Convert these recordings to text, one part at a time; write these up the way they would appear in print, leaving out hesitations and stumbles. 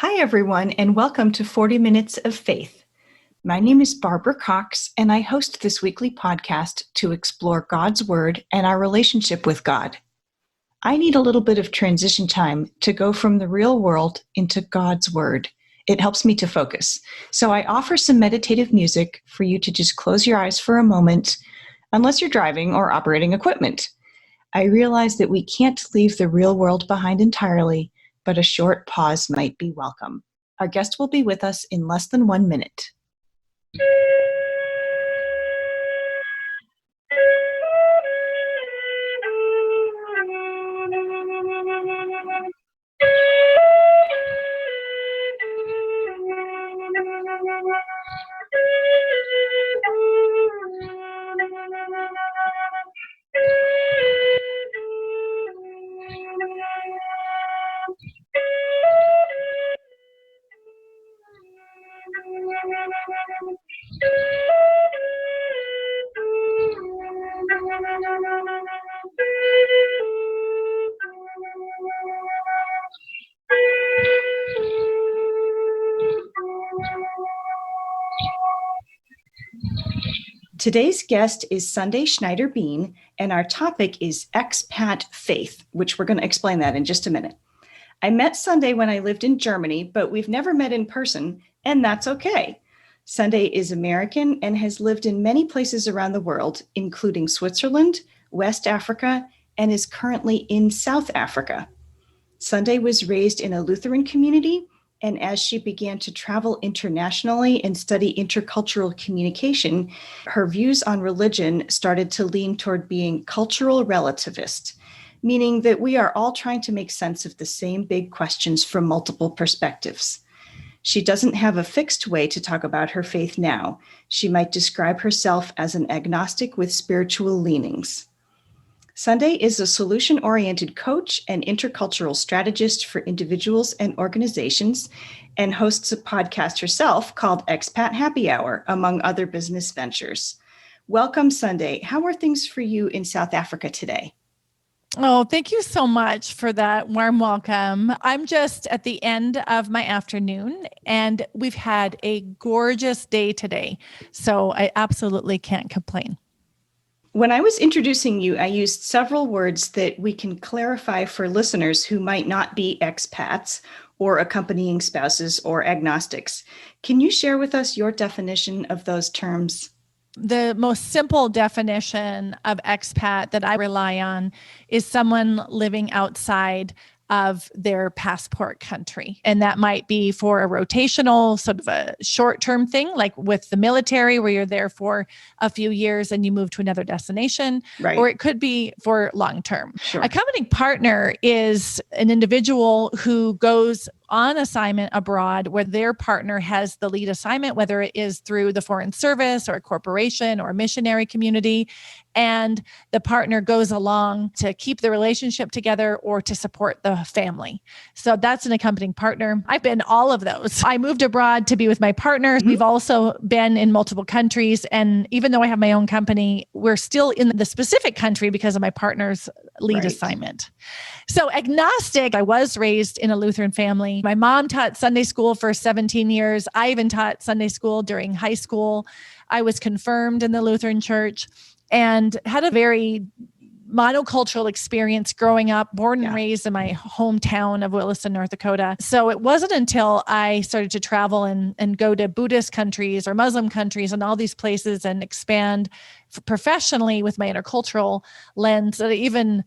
Hi, everyone, and welcome to 40 Minutes of Faith. My name is Barbara Cox, and I host this weekly podcast to explore God's Word and our relationship with God. I need a little bit of transition time to go from the real world into God's Word. It helps me to focus. So I offer some meditative music for you to just close your eyes for a moment, unless you're driving or operating equipment. I realize that we can't leave the real world behind entirely, but a short pause might be welcome. Our guest will be with us in less than 1 minute. Today's guest is Sundae Schneider-Bean, and our topic is Expat Faith, which we're going to explain that in just a minute. I met Sundae when I lived in Germany, but we've never met in person, and that's okay. Sundae is American and has lived in many places around the world, including Switzerland, West Africa, and is currently in South Africa. Sundae was raised in a Lutheran community, and as she began to travel internationally and study intercultural communication, her views on religion started to lean toward being cultural relativist, meaning that we are all trying to make sense of the same big questions from multiple perspectives. She doesn't have a fixed way to talk about her faith now. She might describe herself as an agnostic with spiritual leanings. Sundae is a solution-oriented coach and intercultural strategist for individuals and organizations, and hosts a podcast herself called Expat Happy Hour, among other business ventures. Welcome, Sundae. How are things for you in South Africa today? Oh, thank you so much for that warm welcome. I'm just at the end of my afternoon, and we've had a gorgeous day today, so I absolutely can't complain. When I was introducing you, I used several words that we can clarify for listeners who might not be expats or accompanying spouses or agnostics. Can you share with us your definition of those terms? The most simple definition of expat that I rely on is someone living outside of their passport country. And that might be for a rotational, sort of a short-term thing, like with the military, where you're there for a few years and you move to another destination, right. Or it could be for long-term. Sure. Accompanying partner is an individual who goes on assignment abroad where their partner has the lead assignment, whether it is through the foreign service or a corporation or a missionary community, and the partner goes along to keep the relationship together or to support the family. So that's an accompanying partner. I've been all of those. I moved abroad to be with my partner. Mm-hmm. We've also been in multiple countries. And even though I have my own company, we're still in the specific country because of my partner's lead assignment. So agnostic, I was raised in a Lutheran family. My mom taught Sunday school for 17 years. I even taught Sunday school during high school. I was confirmed in the Lutheran church and had a very monocultural experience growing up, born and raised in my hometown of Williston, North Dakota. So it wasn't until I started to travel and go to Buddhist countries or Muslim countries and all these places and expand professionally with my intercultural lens that I even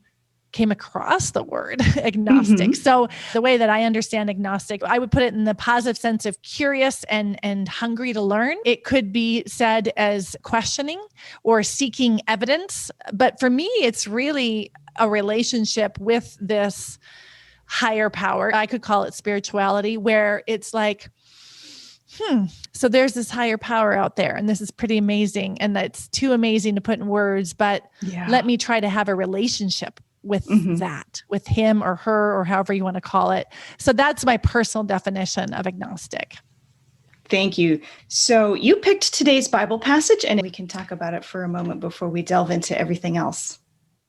came across the word agnostic. Mm-hmm. So the way that I understand agnostic, I would put it in the positive sense of curious and hungry to learn. It could be said as questioning or seeking evidence. But for me, it's really a relationship with this higher power. I could call it spirituality, where it's like, so there's this higher power out there, and this is pretty amazing. And that's too amazing to put in words, but let me try to have a relationship with that, with him or her, or however you want to call it. So that's my personal definition of agnostic. Thank you. So you picked today's Bible passage, and we can talk about it for a moment before we delve into everything else.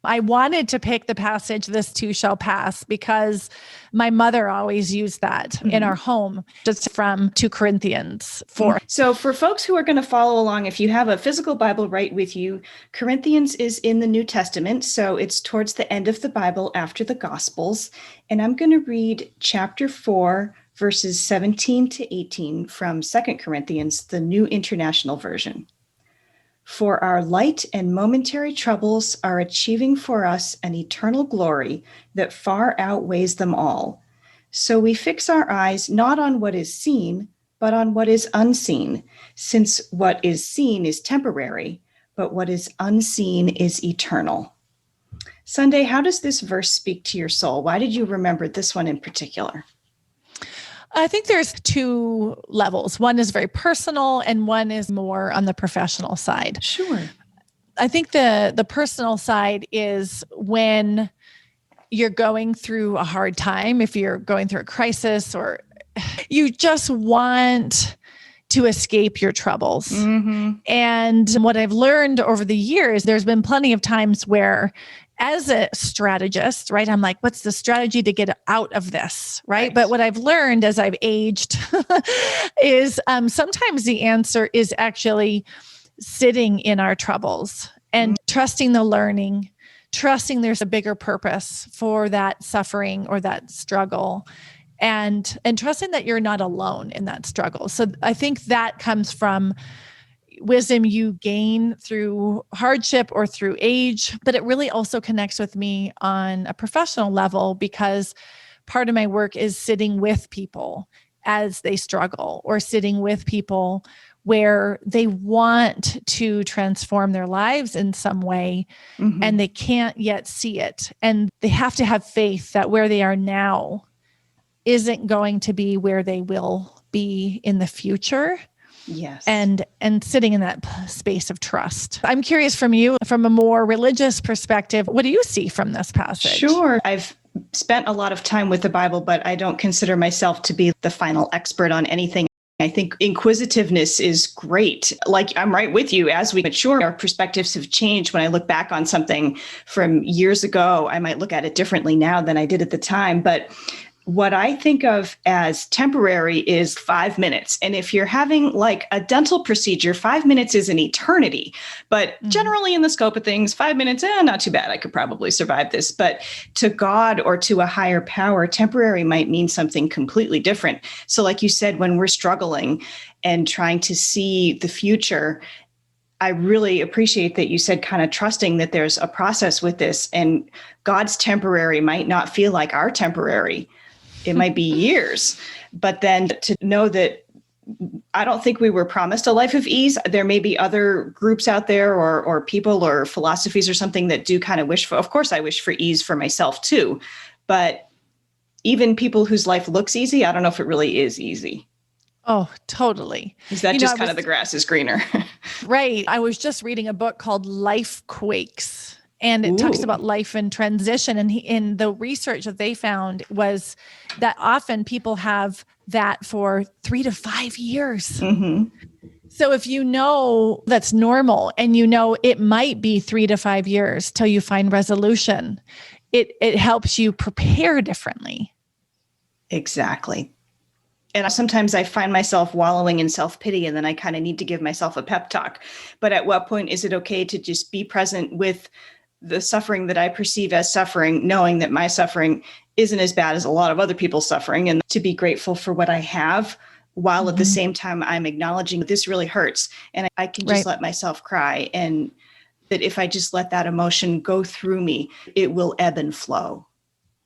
I wanted to pick the passage, "This too shall pass," because my mother always used that in our home, just from 2 Corinthians 4. So for folks who are going to follow along, if you have a physical Bible right with you, Corinthians is in the New Testament. So it's towards the end of the Bible after the Gospels. And I'm going to read chapter 4, verses 17 to 18 from 2 Corinthians, the New International Version. "For our light and momentary troubles are achieving for us an eternal glory that far outweighs them all. So we fix our eyes not on what is seen, but on what is unseen, since what is seen is temporary, but what is unseen is eternal." Sundae, how does this verse speak to your soul? Why did you remember this one in particular? I think there's 2 levels. One is very personal and one is more on the professional side. Sure. I think the personal side is when you're going through a hard time, if you're going through a crisis, or you just want to escape your troubles. And what I've learned over the years, there's been plenty of times where, as a strategist, right, I'm like, what's the strategy to get out of this, right? But what I've learned as I've aged is sometimes the answer is actually sitting in our troubles and trusting the learning, trusting there's a bigger purpose for that suffering or that struggle, and trusting that you're not alone in that struggle. So I think that comes from wisdom you gain through hardship or through age, but it really also connects with me on a professional level, because part of my work is sitting with people as they struggle, or sitting with people where they want to transform their lives in some way and they can't yet see it. And they have to have faith that where they are now isn't going to be where they will be in the future. Yes. And sitting in that space of trust. I'm curious from you, from a more religious perspective, what do you see from this passage? Sure. I've spent a lot of time with the Bible, but I don't consider myself to be the final expert on anything. I think inquisitiveness is great. Like, I'm right with you. As we mature, our perspectives have changed. When I look back on something from years ago, I might look at it differently now than I did at the time. But what I think of as temporary is 5 minutes. And if you're having like a dental procedure, 5 minutes is an eternity. But generally in the scope of things, 5 minutes, not too bad. I could probably survive this. But to God or to a higher power, temporary might mean something completely different. So like you said, when we're struggling and trying to see the future, I really appreciate that you said kind of trusting that there's a process with this, and God's temporary might not feel like our temporary. It might be years, but then to know that I don't think we were promised a life of ease. There may be other groups out there or people or philosophies or something that do kind of wish for, of course I wish for ease for myself too, but even people whose life looks easy, I don't know if it really is easy. Oh, totally. Is that just kind of the grass is greener? Right. I was just reading a book called Life Quakes. And it talks about life in transition. And in the research that they found was that often people have that for 3 to 5 years. So if you know that's normal, and you know it might be 3 to 5 years till you find resolution, it helps you prepare differently. Exactly. And sometimes I find myself wallowing in self-pity, and then I kind of need to give myself a pep talk. But at what point is it okay to just be present with the suffering that I perceive as suffering, knowing that my suffering isn't as bad as a lot of other people's suffering, and to be grateful for what I have, while at the same time I'm acknowledging this really hurts, and I can just let myself cry, and that if I just let that emotion go through me, it will ebb and flow.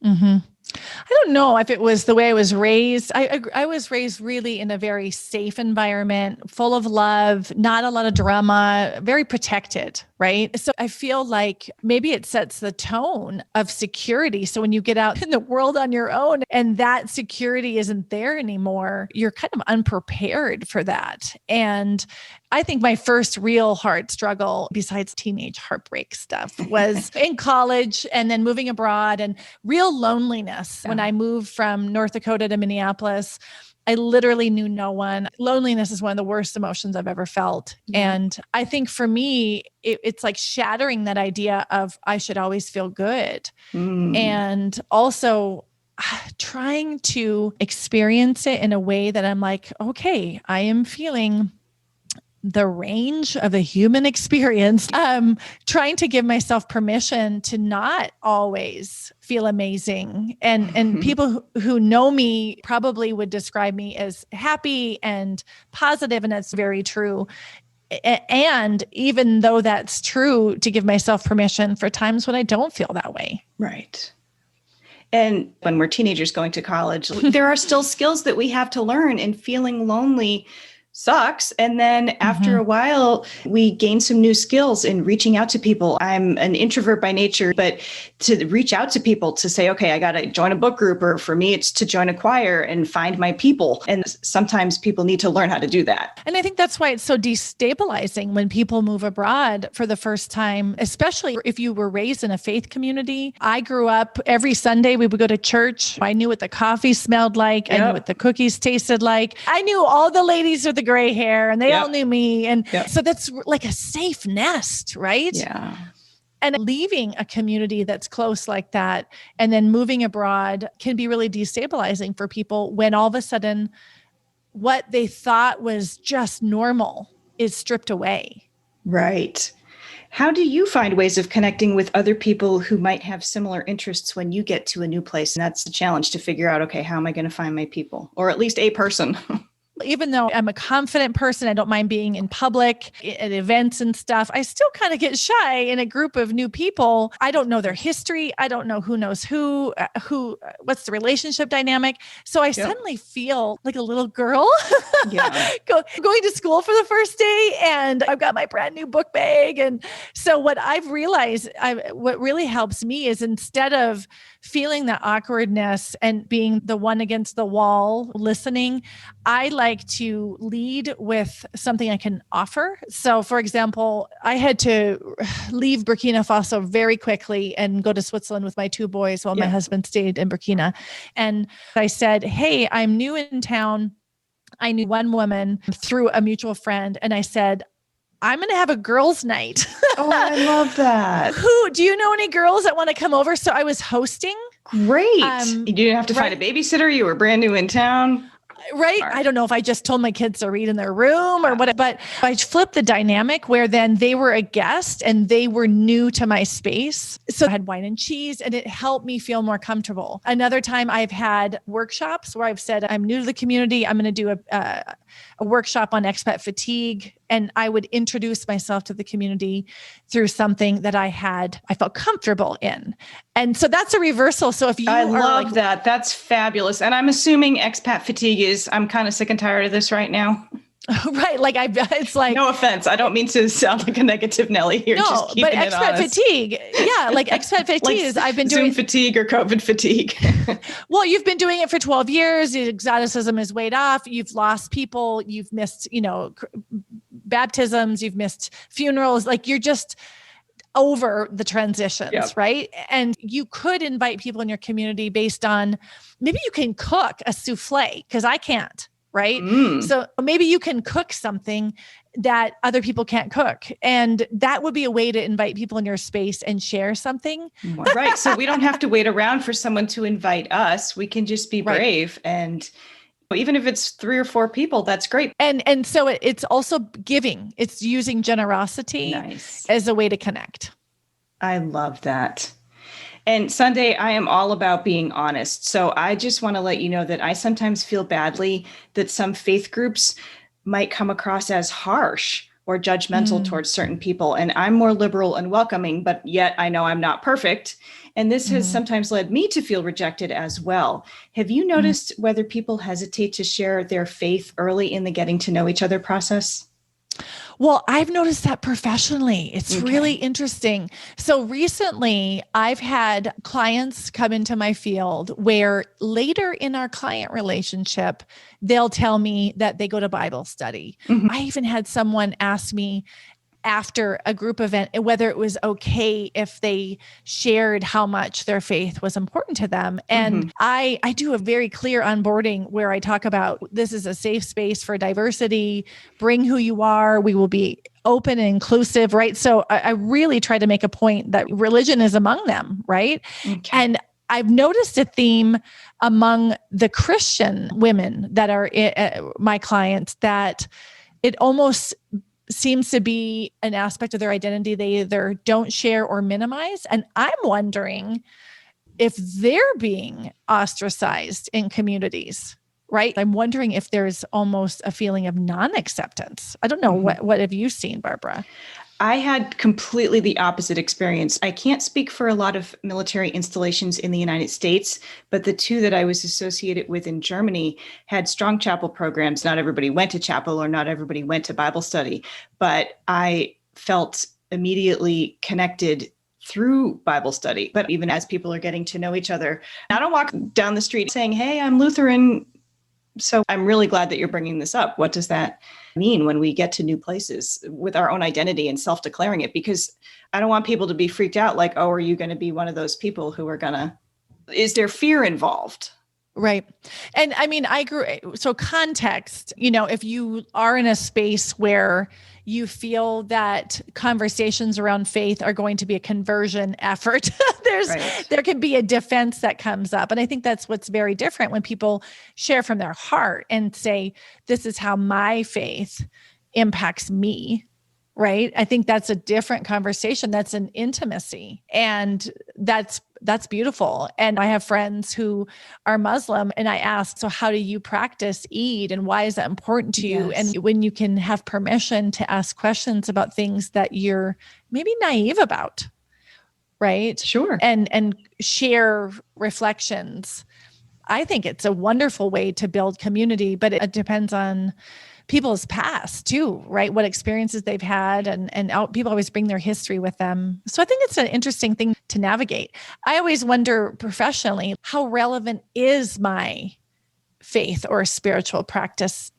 I don't know if it was the way I was raised. I was raised really in a very safe environment, full of love, not a lot of drama, very protected, right? So I feel like maybe it sets the tone of security. So when you get out in the world on your own and that security isn't there anymore, you're kind of unprepared for that. And I think my first real hard struggle, besides teenage heartbreak stuff, was in college and then moving abroad, and real loneliness. When I moved from North Dakota to Minneapolis, I literally knew no one. Loneliness is one of the worst emotions I've ever felt. Yeah. And I think for me, it's like shattering that idea of I should always feel good. And also trying to experience it in a way that I'm like, okay, I am feeling the range of the human experience. Trying to give myself permission to not always feel amazing. And people who know me probably would describe me as happy and positive, and that's very true. And even though that's true, to give myself permission for times when I don't feel that way. Right. And when we're teenagers going to college, there are still skills that we have to learn, and feeling lonely sucks. And then after a while, we gain some new skills in reaching out to people. I'm an introvert by nature, but to reach out to people to say, okay, I got to join a book group, or for me, it's to join a choir and find my people. And sometimes people need to learn how to do that. And I think that's why it's so destabilizing when people move abroad for the first time, especially if you were raised in a faith community. I grew up every Sunday, we would go to church. I knew what the coffee smelled like. I knew what the cookies tasted like. I knew all the ladies with the gray hair, and they all knew me. And so that's like a safe nest, right? Yeah. And leaving a community that's close like that and then moving abroad can be really destabilizing for people when all of a sudden what they thought was just normal is stripped away. Right. How do you find ways of connecting with other people who might have similar interests when you get to a new place? And that's the challenge, to figure out, okay, how am I going to find my people, or at least a person? Even though I'm a confident person, I don't mind being in public at events and stuff, I still kind of get shy in a group of new people. I don't know their history. I don't know who knows who, what's the relationship dynamic. So I suddenly feel like a little girl going to school for the first day, and I've got my brand new book bag. And so what I've realized, what really helps me is, instead of feeling that awkwardness and being the one against the wall listening, I like to lead with something I can offer. So for example, I had to leave Burkina Faso very quickly and go to Switzerland with my two boys while my husband stayed in Burkina. And I said, hey, I'm new in town. I knew one woman through a mutual friend. And I said, I'm going to have a girls' night. Oh, I love that. Do you know any girls that want to come over? So I was hosting. Great. You didn't have to find a babysitter. You were brand new in town. Right. I don't know if I just told my kids to read in their room or what, but I flipped the dynamic where then they were a guest and they were new to my space. So I had wine and cheese, and it helped me feel more comfortable. Another time I've had workshops where I've said, I'm new to the community. I'm going to do a workshop on expat fatigue. And I would introduce myself to the community through something that I felt comfortable in. And so that's a reversal. So if you I love that. That's fabulous. And I'm assuming expat fatigue is, I'm kind of sick and tired of this right now. Right. Like it's like, no offense. I don't mean to sound like a negative Nelly here. No, just keeping but it expat honest. fatigue. Yeah. Like expat fatigue like is, I've been Zoom doing fatigue or COVID fatigue. Well, you've been doing it for 12 years. Your exoticism is weighed off. You've lost people. You've missed, baptisms. You've missed funerals. Like, you're just over the transitions, right? And you could invite people in your community based on, maybe you can cook a souffle, because I can't. Right. So maybe you can cook something that other people can't cook. And that would be a way to invite people in your space and share something. Right. So we don't have to wait around for someone to invite us. We can just be brave. And even if it's 3 or 4 people, that's great. And so it's also giving. It's using generosity as a way to connect. I love that. And Sundae, I am all about being honest. So I just want to let you know that I sometimes feel badly that some faith groups might come across as harsh or judgmental towards certain people. And I'm more liberal and welcoming, but yet I know I'm not perfect. And this has sometimes led me to feel rejected as well. Have you noticed whether people hesitate to share their faith early in the getting to know each other process? Well, I've noticed that professionally. It's really interesting. So recently, I've had clients come into my field where later in our client relationship, they'll tell me that they go to Bible study. I even had someone ask me, after a group event, whether it was okay if they shared how much their faith was important to them. And I do a very clear onboarding where I talk about this is a safe space for diversity, bring who you are, we will be open and inclusive, right? So I really try to make a point that religion is among them, right? Okay. And I've noticed a theme among the Christian women that are my clients that it almost seems to be an aspect of their identity they either don't share or minimize. And I'm wondering if they're being ostracized in communities, right? I'm wondering if there's almost a feeling of non-acceptance. I don't know. What have you seen, Barbara? I had completely the opposite experience. I can't speak for a lot of military installations in the United States, but the two that I was associated with in Germany had strong chapel programs. Not everybody went to chapel or not everybody went to Bible study, but I felt immediately connected through Bible study. But even as people are getting to know each other, I don't walk down the street saying, "Hey, I'm Lutheran." So I'm really glad that you're bringing this up. What does that mean when we get to new places with our own identity and self-declaring it? Because I don't want people to be freaked out like, oh, are you going to be one of those people who are is there fear involved? Right. And I mean, so context, if you are in a space where you feel that conversations around faith are going to be a conversion effort, there can be a defense that comes up. And I think that's what's very different when people share from their heart and say, this is how my faith impacts me. Right. I think that's a different conversation. That's an intimacy. And that's beautiful. And I have friends who are Muslim and I ask, so how do you practice Eid and why is that important to you? Yes. And when you can have permission to ask questions about things that you're maybe naive about, right? Sure. And share reflections. I think it's a wonderful way to build community, but it depends on people's past too, right? What experiences they've had and people always bring their history with them. So I think it's an interesting thing to navigate. I always wonder professionally, how relevant is my faith or spiritual practice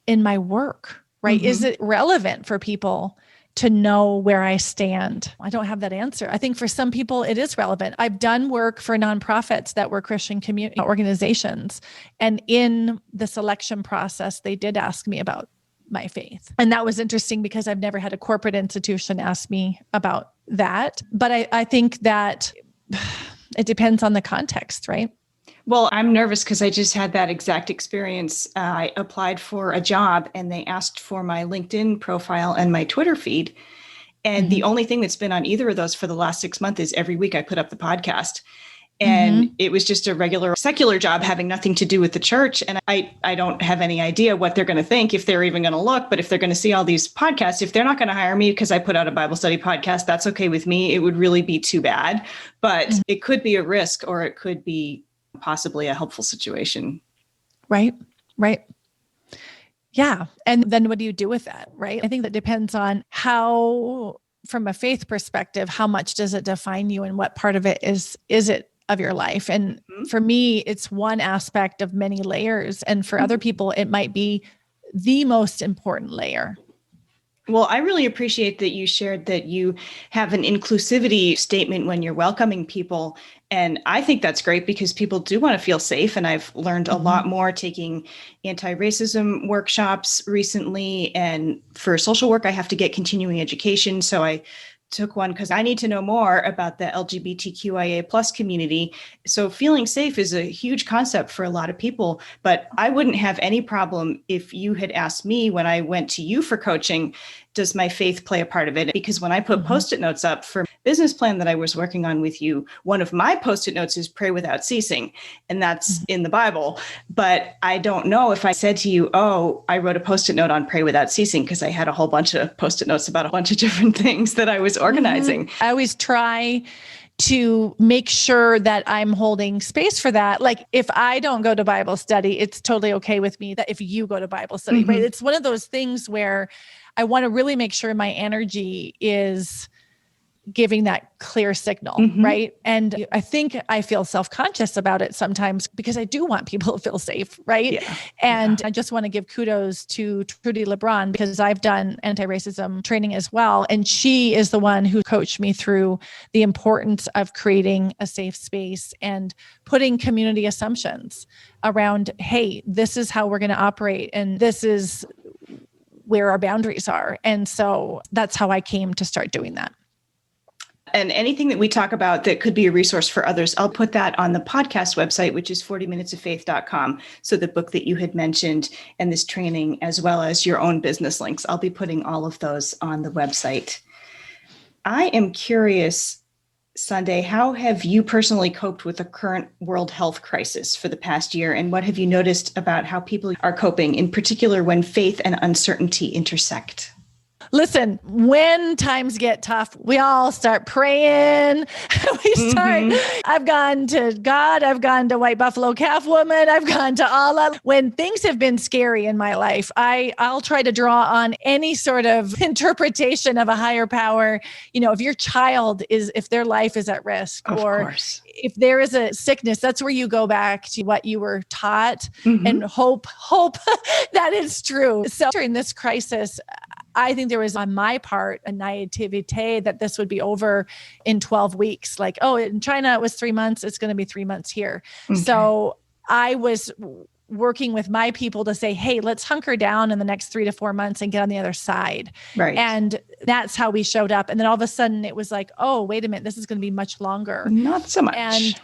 in my work, right? Is it relevant for people to know where I stand? I don't have that answer. I think for some people it is relevant. I've done work for nonprofits that were Christian community organizations. And in the selection process, they did ask me about my faith. And that was interesting because I've never had a corporate institution ask me about that. But I think that it depends on the context, right? Well, I'm nervous because I just had that exact experience. I applied for a job and they asked for my LinkedIn profile and my Twitter feed. And the only thing that's been on either of those for the last 6 months is every week I put up the podcast. And it was just a regular secular job having nothing to do with the church. And I don't have any idea what they're going to think, if they're even going to look. But if they're going to see all these podcasts, if they're not going to hire me because I put out a Bible study podcast, that's okay with me. It would really be too bad. But it could be a risk or it could be possibly a helpful situation. Right. Yeah. And then what do you do with that? Right. I think that depends on how, from a faith perspective, how much does it define you and what part of it is it of your life? And for me, it's one aspect of many layers. And for other people, it might be the most important layer. Well, I really appreciate that you shared that you have an inclusivity statement when you're welcoming people. And I think that's great because people do want to feel safe. And I've learned a lot more taking anti-racism workshops recently. And for social work, I have to get continuing education. So I took one because I need to know more about the LGBTQIA plus community. So feeling safe is a huge concept for a lot of people, but I wouldn't have any problem if you had asked me when I went to you for coaching, does my faith play a part of it? Because when I put Post-it notes up for business plan that I was working on with you, one of my Post-it notes is pray without ceasing. And that's in the Bible. But I don't know if I said to you, oh, I wrote a Post-it note on pray without ceasing because I had a whole bunch of Post-it notes about a bunch of different things that I was organizing. I always try to make sure that I'm holding space for that. Like if I don't go to Bible study, it's totally okay with me that if you go to Bible study, right? It's one of those things where I want to really make sure my energy is giving that clear signal, right? And I think I feel self-conscious about it sometimes because I do want people to feel safe, right? Yeah. And I just want to give kudos to Trudy LeBron because I've done anti-racism training as well. And she is the one who coached me through the importance of creating a safe space and putting community assumptions around, hey, this is how we're going to operate. And this is where our boundaries are. And so that's how I came to start doing that. And anything that we talk about that could be a resource for others, I'll put that on the podcast website, which is 40minutesoffaith.com. So the book that you had mentioned and this training, as well as your own business links, I'll be putting all of those on the website. I am curious, Sundae, how have you personally coped with the current world health crisis for the past year? And what have you noticed about how people are coping, in particular when faith and uncertainty intersect? Listen, when times get tough, we all start praying. I've gone to God. I've gone to White Buffalo Calf Woman. I've gone to Allah. When things have been scary in my life, I'll try to draw on any sort of interpretation of a higher power. You know, if your child if their life is at risk, or if there is a sickness, that's where you go back to what you were taught and hope that is true. So during this crisis, I think there was on my part a naivete that this would be over in 12 weeks. Like, oh, in China, it was 3 months. It's going to be 3 months here. Okay. So I was working with my people to say, hey, let's hunker down in the next 3 to 4 months and get on the other side. Right. And that's how we showed up. And then all of a sudden it was like, oh, wait a minute, this is going to be much longer. Not so much.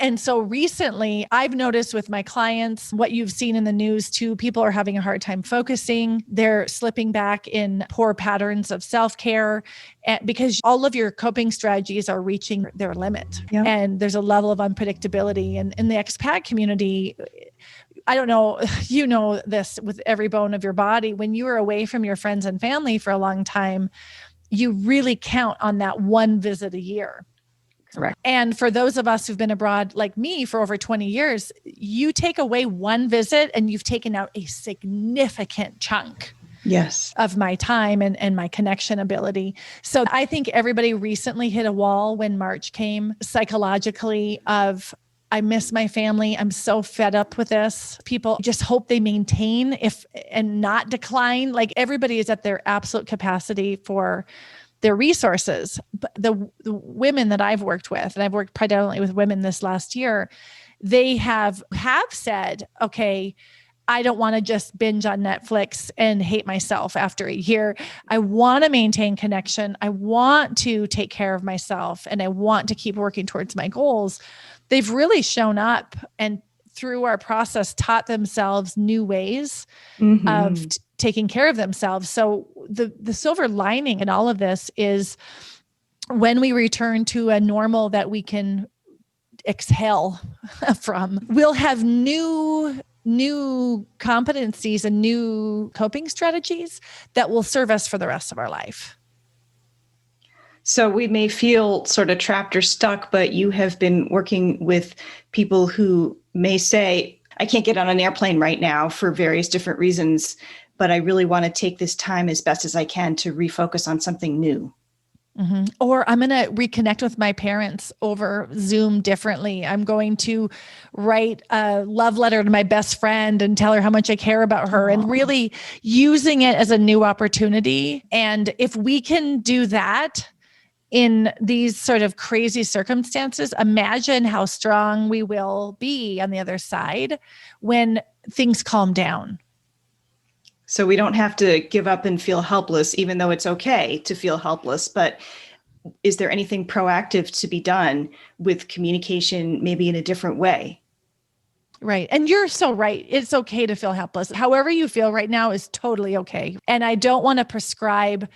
And so recently I've noticed with my clients, what you've seen in the news too, people are having a hard time focusing. They're slipping back in poor patterns of self-care because all of your coping strategies are reaching their limit. Yep. And there's a level of unpredictability. And in the expat community, I don't know, you know this with every bone of your body, when you are away from your friends and family for a long time, you really count on that one visit a year. Correct. And for those of us who've been abroad like me for over 20 years, you take away one visit and you've taken out a significant chunk of my time and my connection ability. So I think everybody recently hit a wall when March came psychologically of, I miss my family. I'm so fed up with this. People just hope they maintain and not decline. Like everybody is at their absolute capacity for their resources. But the women that I've worked with, and I've worked predominantly with women this last year, they have said, okay, I don't want to just binge on Netflix and hate myself after a year. I want to maintain connection. I want to take care of myself and I want to keep working towards my goals. They've really shown up and through our process taught themselves new ways of taking care of themselves. So the silver lining in all of this is when we return to a normal that we can exhale from, we'll have new competencies and new coping strategies that will serve us for the rest of our life. So we may feel sort of trapped or stuck, but you have been working with people who may say, I can't get on an airplane right now for various different reasons, but I really want to take this time as best as I can to refocus on something new. Mm-hmm. Or I'm going to reconnect with my parents over Zoom differently. I'm going to write a love letter to my best friend and tell her how much I care about her and really using it as a new opportunity. And if we can do that in these sort of crazy circumstances, imagine how strong we will be on the other side when things calm down. So we don't have to give up and feel helpless, even though it's okay to feel helpless. But is there anything proactive to be done with communication, maybe in a different way? Right. And you're so right. It's okay to feel helpless. However you feel right now is totally okay. And I don't want to prescribe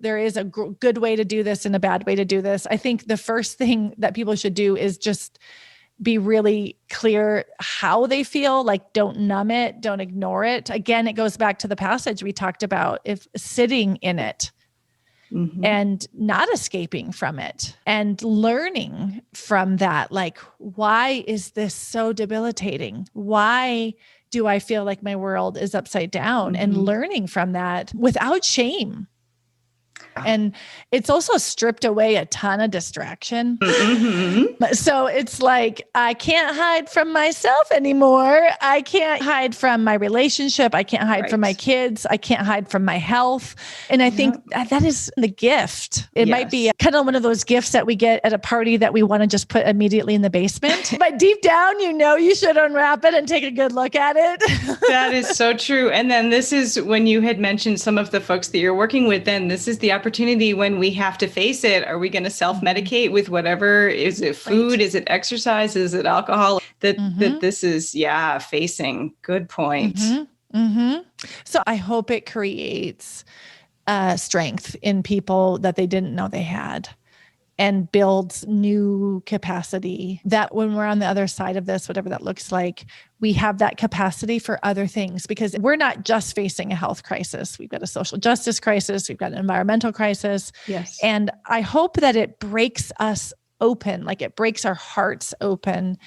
there is a good way to do this and a bad way to do this. I think the first thing that people should do is just be really clear how they feel, like don't numb it, don't ignore it. Again, it goes back to the passage we talked about, if sitting in it and not escaping from it and learning from that. Like, why is this so debilitating? Why do I feel like my world is upside down? And learning from that without shame. And it's also stripped away a ton of distraction. So it's like, I can't hide from myself anymore. I can't hide from my relationship. I can't hide from my kids. I can't hide from my health. And I think that is the gift. It might be kind of one of those gifts that we get at a party that we want to just put immediately in the basement. But deep down, you should unwrap it and take a good look at it. That is so true. And then this is when you had mentioned some of the folks that you're working with, then this is the opportunity when we have to face it. Are we going to self-medicate with whatever? Is it food? Right. Is it exercise? Is it alcohol? That this is, facing. Good point. So I hope it creates strength in people that they didn't know they had, and builds new capacity that when we're on the other side of this, whatever that looks like, we have that capacity for other things, because we're not just facing a health crisis. We've got a social justice crisis. We've got an environmental crisis. Yes. And I hope that it breaks us open, like it breaks our hearts open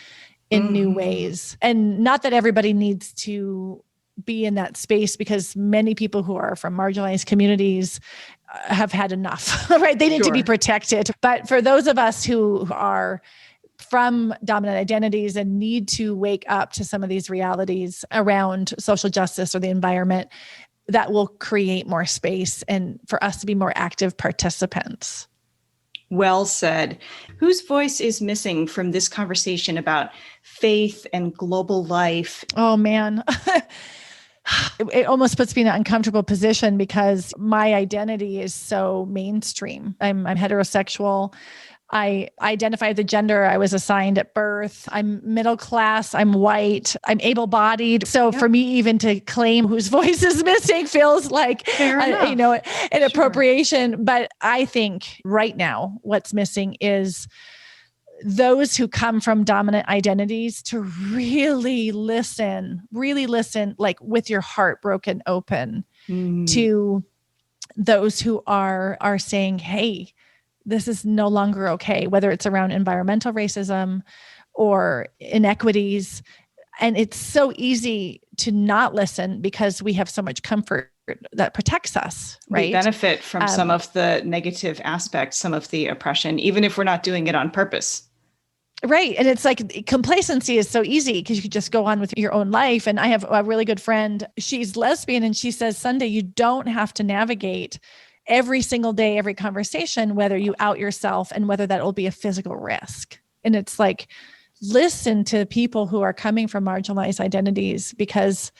in new ways. And not that everybody needs to be in that space, because many people who are from marginalized communities have had enough, right? They need to be protected. But for those of us who are from dominant identities and need to wake up to some of these realities around social justice or the environment, that will create more space and for us to be more active participants. Well said. Whose voice is missing from this conversation about faith and global life? Oh, man. It almost puts me in an uncomfortable position because my identity is so mainstream. I'm heterosexual. I identify the gender I was assigned at birth. I'm middle class. I'm white. I'm able-bodied. So for me, even to claim whose voice is missing feels like, an appropriation. But I think right now what's missing is those who come from dominant identities to really listen, like with your heart broken open to those who are saying, hey, this is no longer okay, whether it's around environmental racism or inequities. And it's so easy to not listen because we have so much comfort that protects us, right? We benefit from some of the negative aspects, some of the oppression, even if we're not doing it on purpose. Right. And it's like complacency is so easy because you could just go on with your own life. And I have a really good friend, she's lesbian, and she says, Sundae, you don't have to navigate every single day, every conversation, whether you out yourself and whether that will be a physical risk. And it's like, listen to people who are coming from marginalized identities because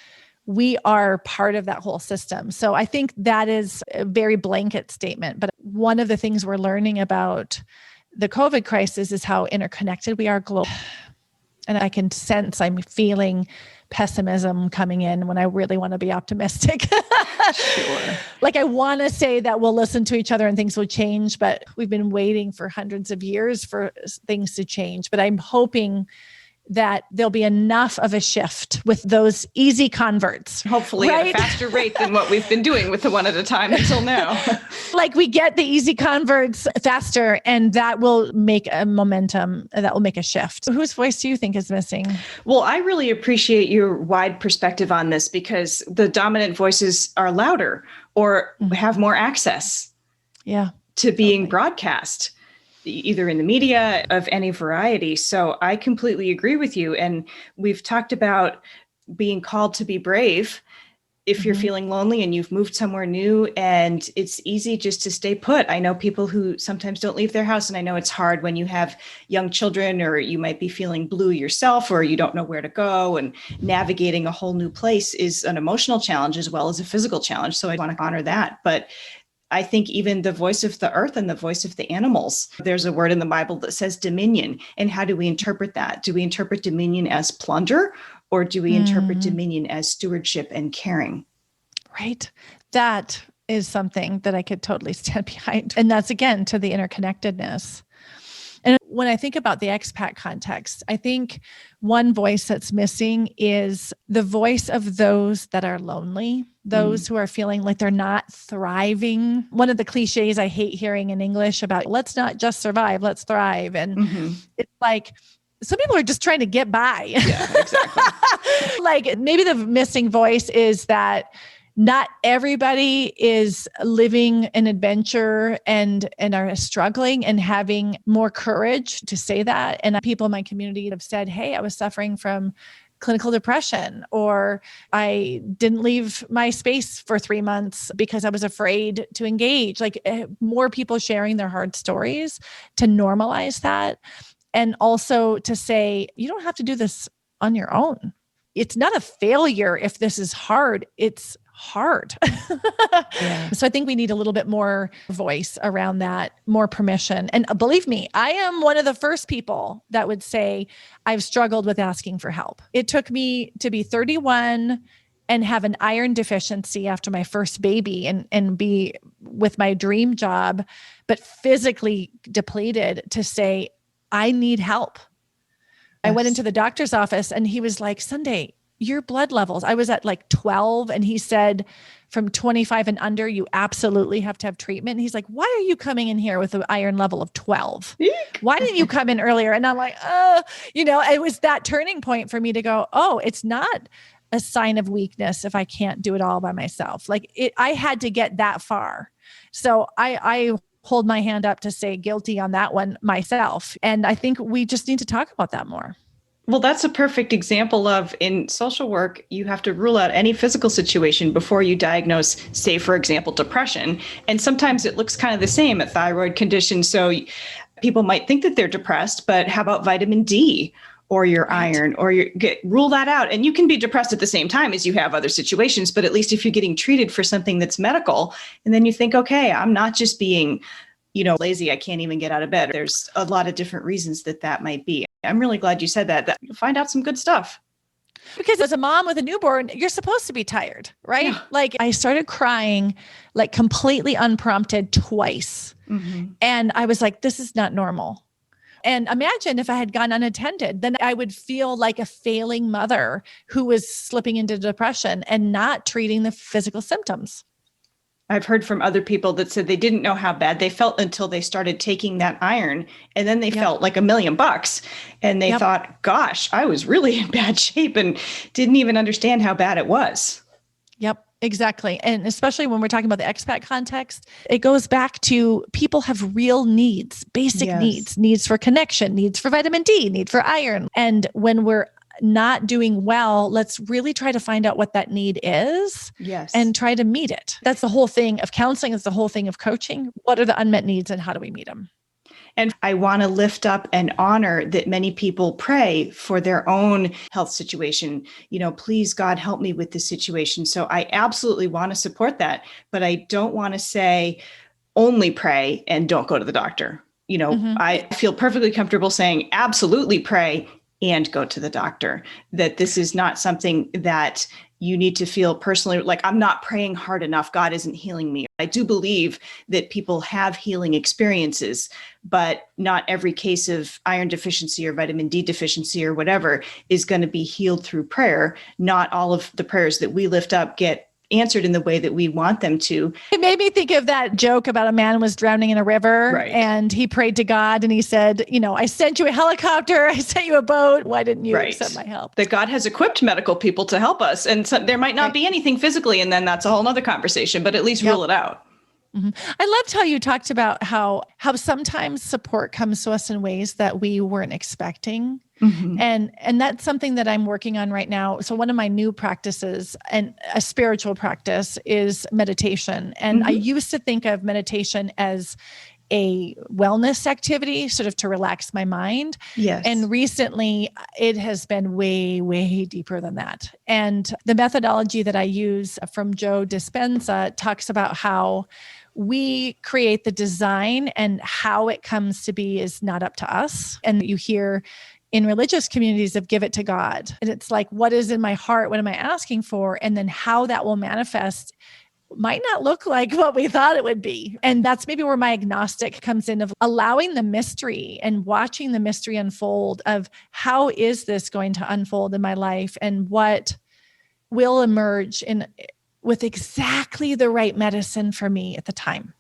we are part of that whole system. So I think that is a very blanket statement. But one of the things we're learning about the COVID crisis is how interconnected we are globally. And I can sense I'm feeling pessimism coming in when I really want to be optimistic. Sure. Like I want to say that we'll listen to each other and things will change, but we've been waiting for hundreds of years for things to change. But I'm hoping that there'll be enough of a shift with those easy converts. Hopefully at a faster rate than what we've been doing with the one at a time until now. Like we get the easy converts faster, and that will make a momentum, that will make a shift. Whose voice do you think is missing? Well, I really appreciate your wide perspective on this because the dominant voices are louder or have more access to being broadcast, either in the media of any variety. So I completely agree with you. And we've talked about being called to be brave if you're feeling lonely and you've moved somewhere new and it's easy just to stay put. I know people who sometimes don't leave their house, and I know it's hard when you have young children or you might be feeling blue yourself or you don't know where to go, and navigating a whole new place is an emotional challenge as well as a physical challenge. So I want to honor that. But I think even the voice of the earth and the voice of the animals, there's a word in the Bible that says dominion. And how do we interpret that? Do we interpret dominion as plunder, or do we interpret dominion as stewardship and caring? Right. That is something that I could totally stand behind. And that's, again, to the interconnectedness. And when I think about the expat context, I think one voice that's missing is the voice of those that are lonely, those who are feeling like they're not thriving. One of the cliches I hate hearing in English about, let's not just survive, let's thrive. And it's like, some people are just trying to get by. Yeah, exactly. Like maybe the missing voice is that not everybody is living an adventure and are struggling and having more courage to say that. And people in my community have said, hey, I was suffering from clinical depression, or I didn't leave my space for 3 months because I was afraid to engage. Like more people sharing their hard stories to normalize that. And also to say, you don't have to do this on your own. It's not a failure if this is hard. It's hard. Yeah. So I think we need a little bit more voice around that, more permission. And believe me, I am one of the first people that would say I've struggled with asking for help. It took me to be 31 and have an iron deficiency after my first baby and be with my dream job, but physically depleted to say, I need help. I went into the doctor's office and he was like, Sundae, your blood levels. I was at like 12 and he said from 25 and under, you absolutely have to have treatment. And he's like, why are you coming in here with an iron level of 12? Why didn't you come in earlier? And I'm like, it was that turning point for me to go, oh, it's not a sign of weakness if I can't do it all by myself. I had to get that far. So I hold my hand up to say guilty on that one myself. And I think we just need to talk about that more. Well, that's a perfect example of, in social work, you have to rule out any physical situation before you diagnose, say, for example, depression. And sometimes it looks kind of the same, a thyroid condition. So people might think that they're depressed, but how about vitamin D or your iron, or rule that out. And you can be depressed at the same time as you have other situations, but at least if you're getting treated for something that's medical, and then you think, okay, I'm not just being lazy, I can't even get out of bed. There's a lot of different reasons that might be. I'm really glad you said that you'll find out some good stuff. Because as a mom with a newborn, you're supposed to be tired, right? Yeah. Like I started crying like completely unprompted twice. Mm-hmm. And I was like, this is not normal. And imagine if I had gone unattended, then I would feel like a failing mother who was slipping into depression and not treating the physical symptoms. I've heard from other people that said they didn't know how bad they felt until they started taking that iron. And then they felt like $1 million. And they thought, gosh, I was really in bad shape and didn't even understand how bad it was. Yep, exactly. And especially when we're talking about the expat context, it goes back to people have real needs, basic needs for connection, needs for vitamin D, need for iron. And when we're not doing well, let's really try to find out what that need is and try to meet it. That's the whole thing of counseling. It's the whole thing of coaching. What are the unmet needs and how do we meet them? And I want to lift up and honor that many people pray for their own health situation. Please, God, help me with this situation. So I absolutely want to support that, but I don't want to say only pray and don't go to the doctor. I feel perfectly comfortable saying absolutely pray and go to the doctor, that this is not something that you need to feel personally like I'm not praying hard enough. God isn't healing me. I do believe that people have healing experiences, but not every case of iron deficiency or vitamin D deficiency or whatever is going to be healed through prayer. Not all of the prayers that we lift up get answered in the way that we want them to. It made me think of that joke about a man was drowning in a river and he prayed to God and he said, I sent you a helicopter, I sent you a boat. Why didn't you accept my help? That God has equipped medical people to help us. And so there might not be anything physically, and then that's a whole nother conversation, but at least rule it out. Mm-hmm. I loved how you talked about how sometimes support comes to us in ways that we weren't expecting. Mm-hmm. And that's something that I'm working on right now. So one of my new practices and a spiritual practice is meditation. And I used to think of meditation as a wellness activity, sort of to relax my mind. Yes. And recently it has been way, way deeper than that. And the methodology that I use from Joe Dispenza talks about how we create the design and how it comes to be is not up to us. And you hear in religious communities of give it to God. And it's like, what is in my heart? What am I asking for? And then how that will manifest might not look like what we thought it would be. And that's maybe where my agnostic comes in, of allowing the mystery and watching the mystery unfold of how is this going to unfold in my life and what will emerge with exactly the right medicine for me at the time.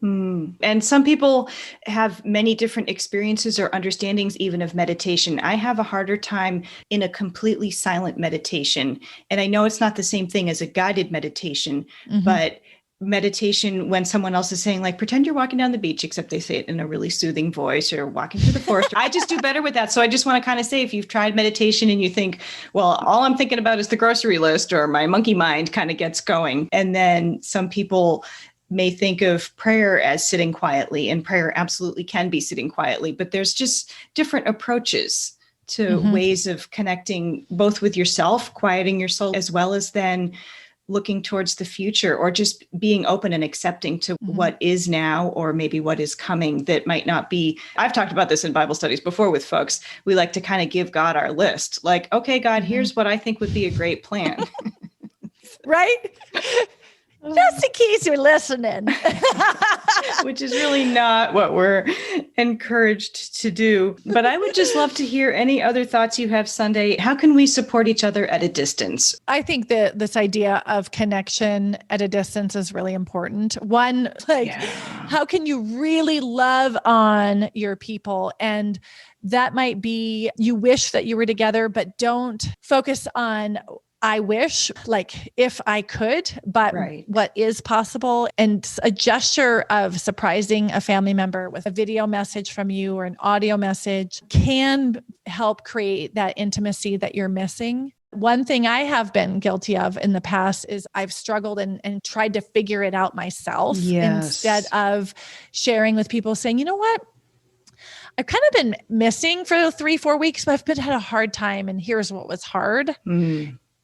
And some people have many different experiences or understandings even of meditation. I have a harder time in a completely silent meditation. And I know it's not the same thing as a guided meditation, but meditation when someone else is saying, like, pretend you're walking down the beach, except they say it in a really soothing voice, or walking through the forest. I just do better with that. So I just want to kind of say, if you've tried meditation and you think, well, all I'm thinking about is the grocery list, or my monkey mind kind of gets going. And then some people may think of prayer as sitting quietly, and prayer absolutely can be sitting quietly, but there's just different approaches to ways of connecting both with yourself, quieting your soul, as well as then looking towards the future, or just being open and accepting to what is now, or maybe what is coming that might not be. I've talked about this in Bible studies before with folks. We like to kind of give God our list, like, okay, God, here's what I think would be a great plan. Right? Just in case you're listening. Which is really not what we're encouraged to do. But I would just love to hear any other thoughts you have, Sundae. How can we support each other at a distance? I think that this idea of connection at a distance is really important. One, how can you really love on your people? And that might be, you wish that you were together, but don't focus on I wish, like if I could, but what is possible. And a gesture of surprising a family member with a video message from you or an audio message can help create that intimacy that you're missing. One thing I have been guilty of in the past is I've struggled and tried to figure it out myself instead of sharing with people, saying, you know what? I've kind of been missing for 3-4 weeks, but I've had a hard time. And here's what was hard.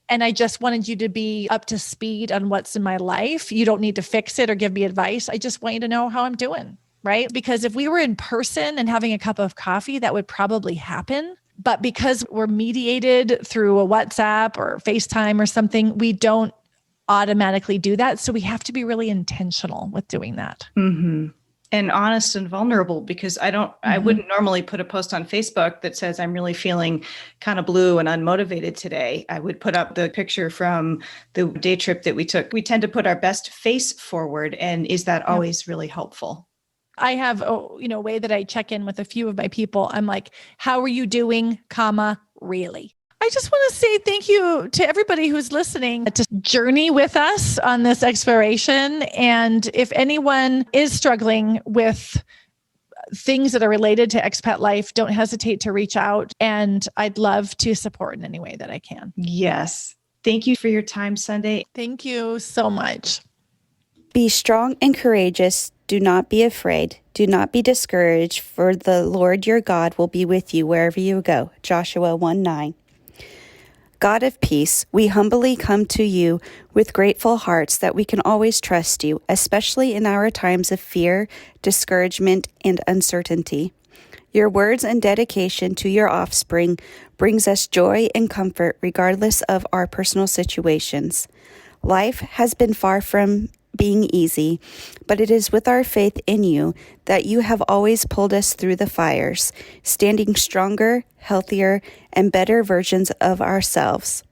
And I just wanted you to be up to speed on what's in my life. You don't need to fix it or give me advice. I just want you to know how I'm doing, right? Because if we were in person and having a cup of coffee, that would probably happen. But because we're mediated through a WhatsApp or FaceTime or something, we don't automatically do that. So we have to be really intentional with doing that. And honest and vulnerable, because I wouldn't normally put a post on Facebook that says I'm really feeling kind of blue and unmotivated today. I would put up the picture from the day trip that we took. We tend to put our best face forward. And is that always really helpful? I have a way that I check in with a few of my people. I'm like, how are you doing, really? I just want to say thank you to everybody who's listening to journey with us on this exploration. And if anyone is struggling with things that are related to expat life, don't hesitate to reach out. And I'd love to support in any way that I can. Yes. Thank you for your time, Sundae. Thank you so much. Be strong and courageous. Do not be afraid. Do not be discouraged, for the Lord your God will be with you wherever you go. Joshua 1:9. God of peace, we humbly come to you with grateful hearts that we can always trust you, especially in our times of fear, discouragement, and uncertainty. Your words and dedication to your offspring brings us joy and comfort regardless of our personal situations. Life has been far from being easy, but it is with our faith in you that you have always pulled us through the fires, standing stronger, healthier, and better versions of ourselves.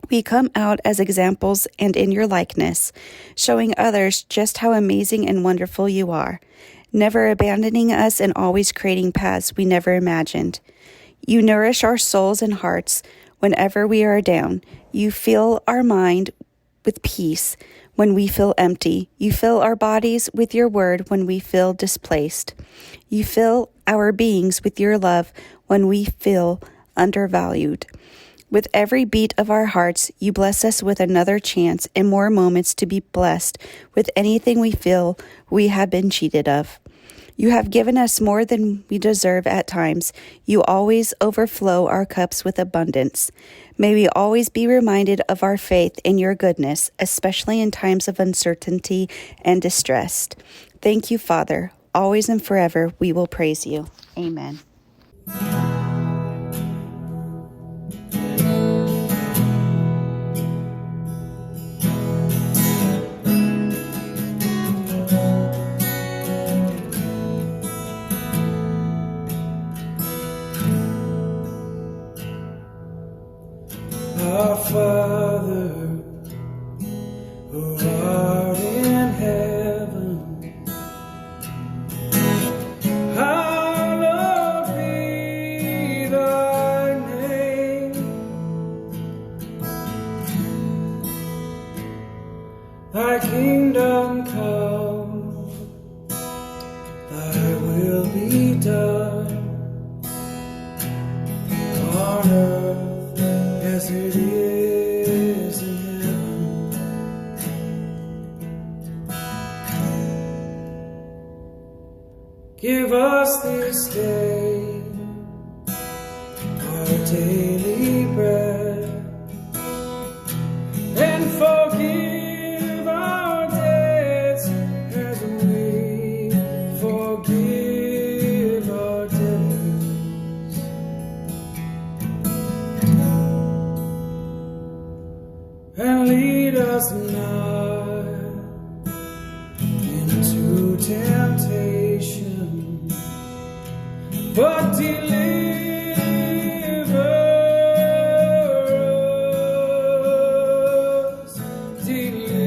We come out as examples and in your likeness, showing others just how amazing and wonderful you are, never abandoning us and always creating paths we never imagined. You nourish our souls and hearts whenever we are down. You fill our mind with peace when we feel empty. You fill our bodies with your word when we feel displaced. You fill our beings with your love when we feel undervalued. With every beat of our hearts, you bless us with another chance and more moments to be blessed with anything we feel we have been cheated of. You have given us more than we deserve at times. You always overflow our cups with abundance. May we always be reminded of our faith in your goodness, especially in times of uncertainty and distress. Thank you, Father. Always and forever we will praise you. Amen. Our Father, who art in heaven, thy kingdom come, thy will be done on earth as it is in heaven. Give us this day our daily bread, and forgive our debts as we forgive our debtors. And lead us not into temptation, but deliver us, deliver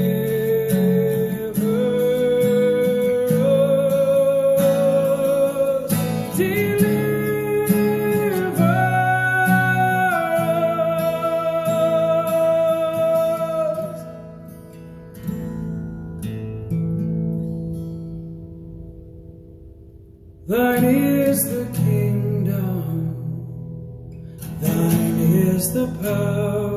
us, deliver us. Thine is the kingdom, thine is the power,